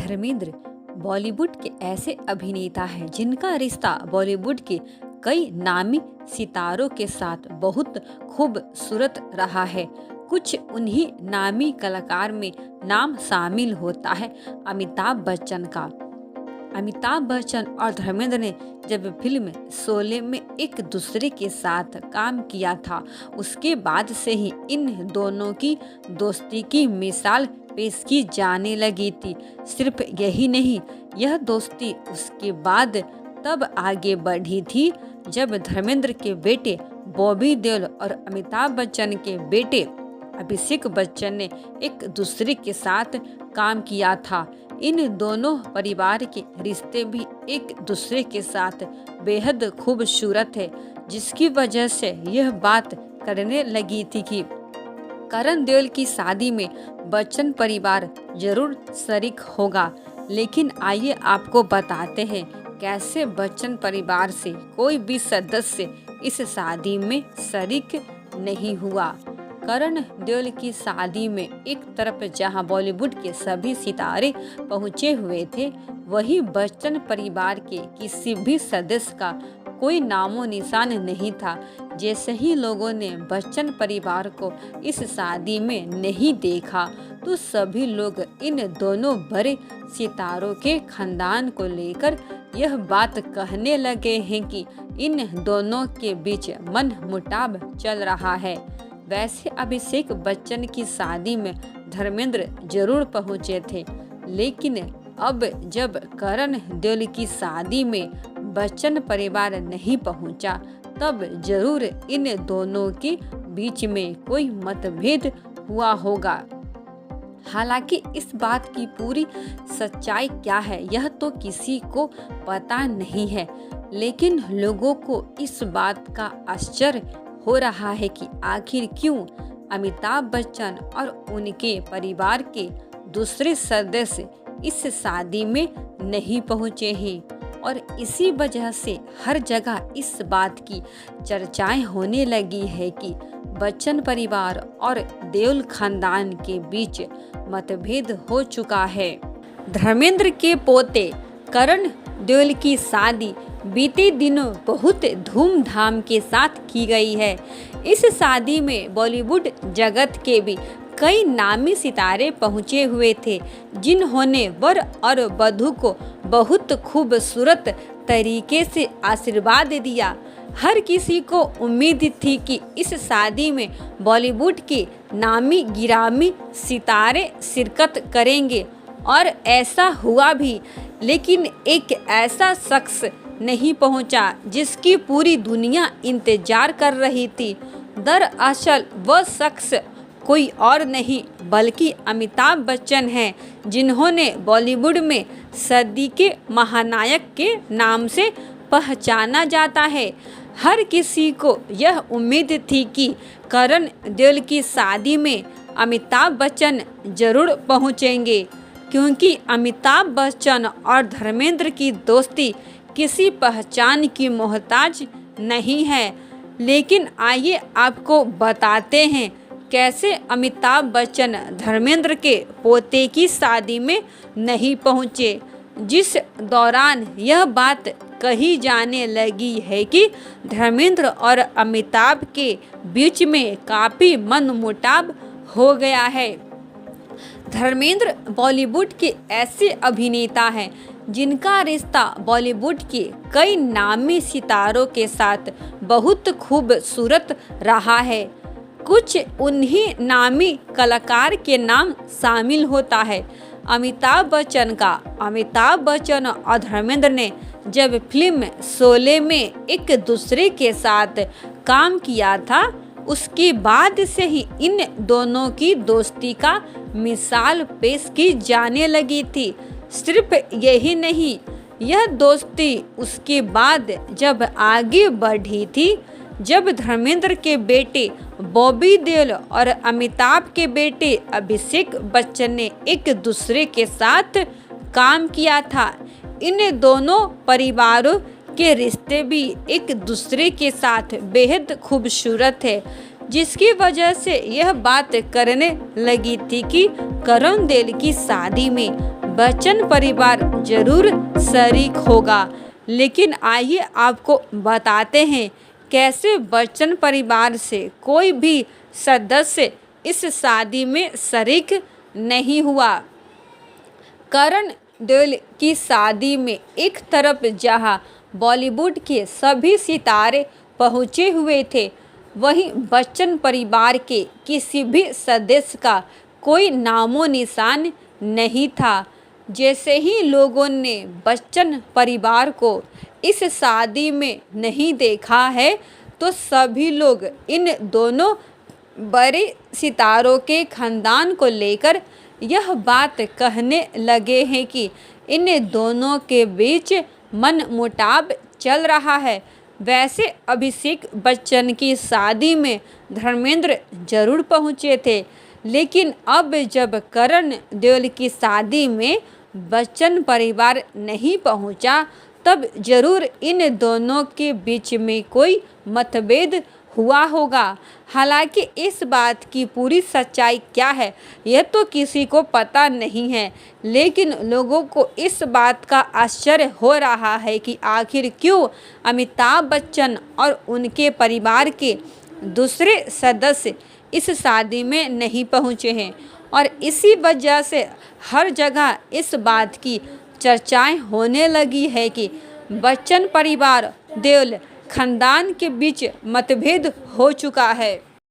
धर्मेंद्र बॉलीवुड के ऐसे अभिनेता हैं जिनका रिश्ता बॉलीवुड के कई नामी सितारों के साथ बहुत खूबसूरत रहा है। कुछ उन्हीं नामी कलाकार में नाम शामिल होता है अमिताभ बच्चन का। अमिताभ बच्चन और धर्मेंद्र ने जब फिल्म शोले में एक दूसरे के साथ काम किया था, उसके बाद से ही इन दोनों की दोस्ती की मिसाल पेश की जाने लगी थी। सिर्फ यही नहीं, यह दोस्ती उसके बाद तब आगे बढ़ी थी जब धर्मेंद्र के बेटे बॉबी देओल और अमिताभ बच्चन के बेटे अभिषेक बच्चन ने एक दूसरे के साथ काम किया था। इन दोनों परिवार के रिश्ते भी एक दूसरे के साथ बेहद खूबसूरत है, जिसकी वजह से यह बात करने लगी थी कि करण देओल की शादी में बच्चन परिवार जरूर शरीक होगा। लेकिन आइए आपको बताते हैं कैसे बच्चन परिवार से कोई भी सदस्य इस शादी में शरीक नहीं हुआ। करण देओल की शादी में एक तरफ जहां बॉलीवुड के सभी सितारे पहुंचे हुए थे, वहीं बच्चन परिवार के किसी भी सदस्य का कोई नामो निशान नहीं था। जैसे ही लोगों ने बच्चन परिवार को इस शादी में नहीं देखा, तो सभी लोग इन दोनों बड़े सितारों के खानदान को लेकर यह बात कहने लगे हैं कि इन दोनों के बीच मनमुटाव चल रहा है। वैसे अभिषेक बच्चन की शादी में धर्मेंद्र जरूर पहुंचे थे, लेकिन अब जब करण देओल की शादी में बच्चन परिवार नहीं पहुंचा, तब जरूर इन दोनों के बीच में कोई मतभेद हुआ होगा। हालांकि इस बात की पूरी सच्चाई क्या है, यह तो किसी को पता नहीं है, लेकिन लोगों को इस बात का आश्चर्य हो रहा है कि आखिर क्यों अमिताभ बच्चन और उनके परिवार के दूसरे सदस्य इस शादी में नहीं पहुंचे हैं। और इसी वजह से हर जगह इस बात की चर्चाएं होने लगी है कि बच्चन परिवार और देओल खानदान के बीच मतभेद हो चुका है। धर्मेंद्र के पोते करण देओल की शादी बीते दिनों बहुत धूमधाम के साथ की गई है। इस शादी में बॉलीवुड जगत के भी कई नामी सितारे पहुंचे हुए थे, जिन्होंने वर और वधू को बहुत खूबसूरत तरीके से आशीर्वाद दिया। हर किसी को उम्मीद थी कि इस शादी में बॉलीवुड के नामी गिरामी सितारे शिरकत करेंगे, और ऐसा हुआ भी। लेकिन एक ऐसा शख्स नहीं पहुंचा जिसकी पूरी दुनिया इंतजार कर रही थी। दरअसल वह शख्स कोई और नहीं बल्कि अमिताभ बच्चन हैं, जिन्होंने बॉलीवुड में सदी के महानायक के नाम से पहचाना जाता है। हर किसी को यह उम्मीद थी कि करण देओल की शादी में अमिताभ बच्चन जरूर पहुंचेंगे, क्योंकि अमिताभ बच्चन और धर्मेंद्र की दोस्ती किसी पहचान की मोहताज नहीं है। लेकिन आइए आपको बताते हैं कैसे अमिताभ बच्चन धर्मेंद्र के पोते की शादी में नहीं पहुंचे, जिस दौरान यह बात कही जाने लगी है कि धर्मेंद्र और अमिताभ के बीच में काफ़ी मनमुटाव हो गया है। धर्मेंद्र बॉलीवुड के ऐसे अभिनेता हैं जिनका रिश्ता बॉलीवुड के कई नामी सितारों के साथ बहुत खूबसूरत रहा है। कुछ उन्हीं नामी कलाकार के नाम शामिल होता है अमिताभ बच्चन का। अमिताभ बच्चन और धर्मेंद्र ने जब फिल्म शोले में एक दूसरे के साथ काम किया था, उसके बाद से ही इन दोनों की दोस्ती का मिसाल पेश की जाने लगी थी। सिर्फ यही नहीं, यह दोस्ती उसके बाद जब आगे बढ़ी थी, जब धर्मेंद्र के बेटे बॉबी देओल और अमिताभ के बेटे अभिषेक बच्चन ने एक दूसरे के साथ काम किया था। इन दोनों परिवारों के रिश्ते भी एक दूसरे के साथ बेहद खूबसूरत है, जिसकी वजह से यह बात करने लगी थी कि करण देओल की शादी में बच्चन परिवार जरूर शरीक होगा। लेकिन आइए आपको बताते हैं कैसे बच्चन परिवार से कोई भी सदस्य इस शादी में शरीक नहीं हुआ। करण देओल की शादी में एक तरफ जहां बॉलीवुड के सभी सितारे पहुंचे हुए थे, वहीं बच्चन परिवार के किसी भी सदस्य का कोई नामो निशान नहीं था। जैसे ही लोगों ने बच्चन परिवार को इस शादी में नहीं देखा है, तो सभी लोग इन दोनों बड़े सितारों के खानदान को लेकर यह बात कहने लगे हैं कि इन दोनों के बीच मनमुटाव चल रहा है। वैसे अभिषेक बच्चन की शादी में धर्मेंद्र जरूर पहुंचे थे, लेकिन अब जब करण देओल की शादी में बच्चन परिवार नहीं पहुंचा, तब जरूर इन दोनों के बीच में कोई मतभेद हुआ होगा। हालांकि इस बात की पूरी सच्चाई क्या है, यह तो किसी को पता नहीं है, लेकिन लोगों को इस बात का आश्चर्य हो रहा है कि आखिर क्यों अमिताभ बच्चन और उनके परिवार के दूसरे सदस्य इस शादी में नहीं पहुंचे हैं। और इसी वजह से हर जगह इस बात की चर्चाएं होने लगी है कि बच्चन परिवार देओल खानदान के बीच मतभेद हो चुका है।